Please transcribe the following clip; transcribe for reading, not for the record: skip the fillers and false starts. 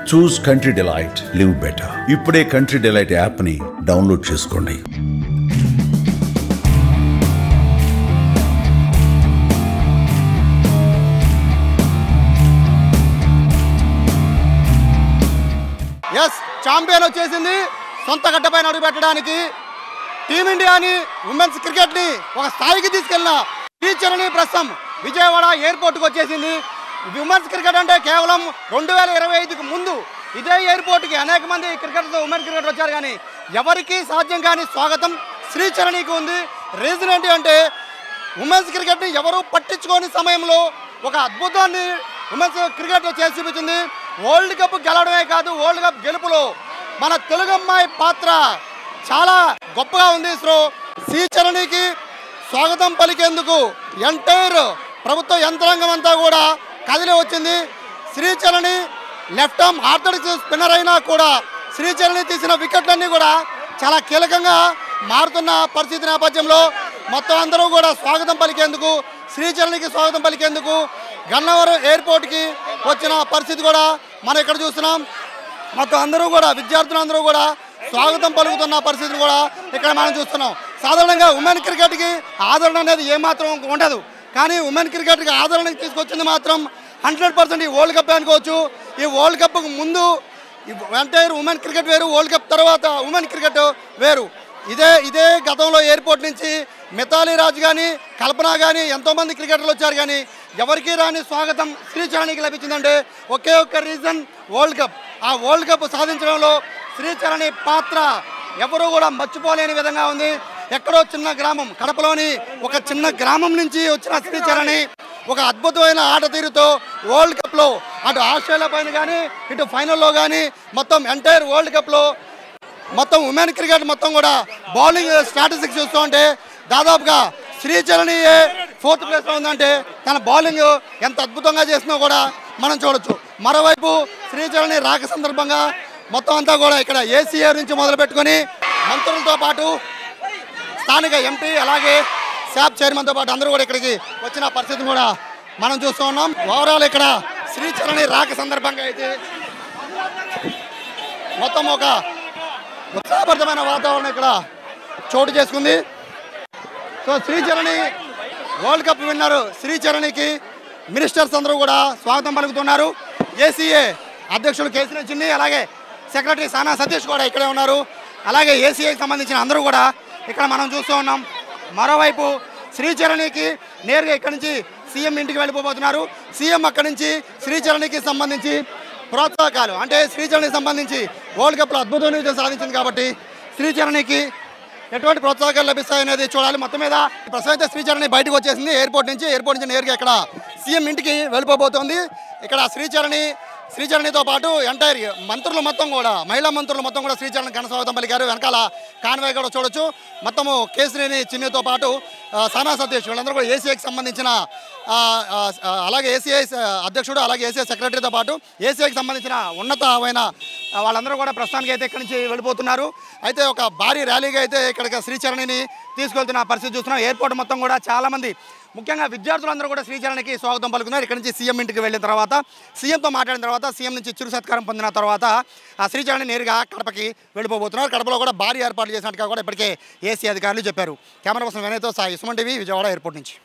చూస్ country delight, live better. ఇప్పుడే country delight app ని download చేసుకోండి. ఛాంపియన్ వచ్చేసింది. సొంత గడ్డపైన అడుగు పెట్టడానికి టీమిండియాని ఉమెన్స్ క్రికెట్ని ఒక స్థాయికి తీసుకెళ్లిన శ్రీచరణి ప్రస్తుతం విజయవాడ ఎయిర్పోర్ట్కి వచ్చేసింది. ఉమెన్స్ క్రికెట్ అంటే కేవలం 2025కు ముందు ఇదే ఎయిర్పోర్ట్కి అనేక మంది క్రికెటర్స్ ఉమెన్స్ క్రికెట్ వచ్చారు, కానీ ఎవరికి సాధ్యం కాని స్వాగతం శ్రీచరణికి ఉంది. రీజన్ ఏంటి అంటే ఉమెన్స్ క్రికెట్ని ఎవరు పట్టించుకోని సమయంలో ఒక అద్భుతాన్ని ఉమెన్స్ క్రికెట్లో చేసి చూపించింది. వరల్డ్ కప్ గెలవడమే కాదు, వరల్డ్ కప్ గెలుపులో మన తెలుగు అమ్మాయి పాత్ర చాలా గొప్పగా ఉంది. సో శ్రీచరణికి స్వాగతం పలికేందుకు ఎంటైర్ ప్రభుత్వ యంత్రాంగం అంతా కూడా కదిలి వచ్చింది. Sricharani left arm orthodox spinner అయినా కూడా శ్రీచరణి తీసిన వికెట్లన్నీ కూడా చాలా కీలకంగా మారుతున్న పరిస్థితి నేపథ్యంలో మొత్తం అందరూ కూడా స్వాగతం పలికేందుకు, శ్రీచరణికి స్వాగతం పలికేందుకు గన్నవరం ఎయిర్పోర్ట్కి వచ్చిన పరిస్థితి కూడా మనం ఇక్కడ చూస్తున్నాం. మొత్తం అందరూ కూడా విద్యార్థులందరూ కూడా స్వాగతం పలుకుతున్న పరిస్థితిని కూడా ఇక్కడ మనం చూస్తున్నాం. సాధారణంగా ఉమెన్ క్రికెట్కి ఆదరణ అనేది ఏమాత్రం ఉండదు, కానీ ఉమెన్ క్రికెట్కి ఆదరణకి తీసుకొచ్చింది మాత్రం 100% ఈ వరల్డ్ కప్ అనుకోవచ్చు. ఈ వరల్డ్ కప్కు ముందు ఎంటైర్ ఉమెన్ క్రికెట్ వేరు, వరల్డ్ కప్ తర్వాత ఉమెన్ క్రికెట్ వేరు. ఇదే గతంలో ఎయిర్పోర్ట్ నుంచి మిథాలీ రాజ్ కానీ కల్పన కానీ ఎంతోమంది క్రికెటర్లు వచ్చారు, కానీ ఎవరికి రాని స్వాగతం శ్రీచరణికి లభించిందంటే ఒకే ఒక్క రీజన్ వరల్డ్ కప్. ఆ వరల్డ్ కప్ సాధించడంలో శ్రీచరణి పాత్ర ఎవరు కూడా మర్చిపోలేని విధంగా ఉంది. ఎక్కడో చిన్న గ్రామం, కడపలోని ఒక చిన్న గ్రామం నుంచి వచ్చిన శ్రీచరణి ఒక అద్భుతమైన ఆట తీరుతో వరల్డ్ కప్లో అటు ఆస్ట్రేలియా పైన కానీ ఇటు ఫైనల్లో కానీ మొత్తం ఎంటైర్ వరల్డ్ కప్లో మొత్తం ఉమెన్ క్రికెట్ మొత్తం కూడా బౌలింగ్ స్ట్రాటజిక్స్ చూస్తూ ఉంటే దాదాపుగా శ్రీచరణి 4th ప్లేస్లో ఉందంటే తన బౌలింగ్ ఎంత అద్భుతంగా చేసినా కూడా మనం చూడొచ్చు. మరోవైపు శ్రీచరణి రాక సందర్భంగా మొత్తం అంతా కూడా ఇక్కడ ఏసీఏ నుంచి మొదలు పెట్టుకొని మంత్రులతో పాటు స్థానిక ఎంపీ అలాగే శాప్ చైర్మన్తో పాటు అందరూ కూడా ఇక్కడికి వచ్చిన పరిస్థితిని కూడా మనం చూస్తూ ఉన్నాం. ఓవరాల్ ఇక్కడ శ్రీచరణి రాక సందర్భంగా అయితే మొత్తం ఒక ఉత్సాహభరితమైన వాతావరణం ఇక్కడ చోటు చేసుకుంది. So Sricharani world cup winner శ్రీచరణికి మినిస్టర్స్ అందరూ కూడా స్వాగతం పలుకుతున్నారు. ఏసీఏ అధ్యక్షుడు కేసీ చిన్ని అలాగే సెక్రటరీ సానా సతీష్ కూడా ఇక్కడే ఉన్నారు. అలాగే ఏసీఏకి సంబంధించిన అందరూ కూడా ఇక్కడ మనం చూస్తూ ఉన్నాం. మరోవైపు శ్రీచరణికి నేరుగా ఇక్కడి నుంచి సీఎం ఇంటికి వెళ్ళిపోతున్నారు. సీఎం అక్కడి నుంచి శ్రీచరణికి సంబంధించి ప్రోత్సాహకాలు అంటే శ్రీచరణికి సంబంధించి వరల్డ్ కప్లో అద్భుతమైన విజయం సాధించింది కాబట్టి శ్రీచరణికి ఎటువంటి ప్రోత్సాహకాలు లభిస్తాయనేది చూడాలి. మొత్తం మీద ప్రస్తుతం అయితే శ్రీచరణి బయటకు వచ్చేసింది ఎయిర్పోర్ట్ నుంచి నేరుగా ఇక్కడ సీఎం ఇంటికి వెళ్ళిపోబోతోంది. ఇక్కడ శ్రీచరణితో పాటు ఎంటైర్ మంత్రులు మొత్తం కూడా మహిళా మంత్రులు మొత్తం కూడా శ్రీచరణి ఘన స్వాగతం పలికారు. వెనకాల కాన్వాయ్ కూడా చూడొచ్చు. మొత్తము కేసీని చిన్నితో పాటు సానా సతీష్ వీళ్ళందరూ కూడా ఏసీఐకి సంబంధించిన అలాగే ఏసీఐ అధ్యక్షుడు అలాగే ఏసీఐ సెక్రటరీతో పాటు ఏసీఐకి సంబంధించిన ఉన్నతమైన వాళ్ళందరూ కూడా ప్రస్తుతానికి అయితే ఇక్కడి నుంచి వెళ్ళిపోతున్నారు. అయితే ఒక భారీ ర్యాలీగా అయితే ఇక్కడికి శ్రీచరణిని తీసుకెళ్తున్న పరిస్థితి చూస్తున్నాం. ఎయిర్పోర్ట్ మొత్తం కూడా చాలామంది ముఖ్యంగా విద్యార్థులందరూ కూడా శ్రీచరణికి స్వాగతం పలుకున్నారు. ఇక్కడ నుంచి సీఎం ఇంటికి వెళ్ళిన తర్వాత సీఎంతో మాట్లాడిన తర్వాత సీఎం నుంచి చిరు సత్కారం పొందిన తర్వాత ఆ శ్రీచరణి నేరుగా కడపకి వెళ్ళిపోతున్నారు. కడపలో కూడా భారీ ఏర్పాట్లు చేసినట్టుగా కూడా ఇప్పటికే ఏసీ అధికారులు చెప్పారు. కెమెరా పర్సన్ వినయ్తో సాయి, సుమన్ టీవీ, విజయవాడ ఎయిర్పోర్ట్ నుంచి.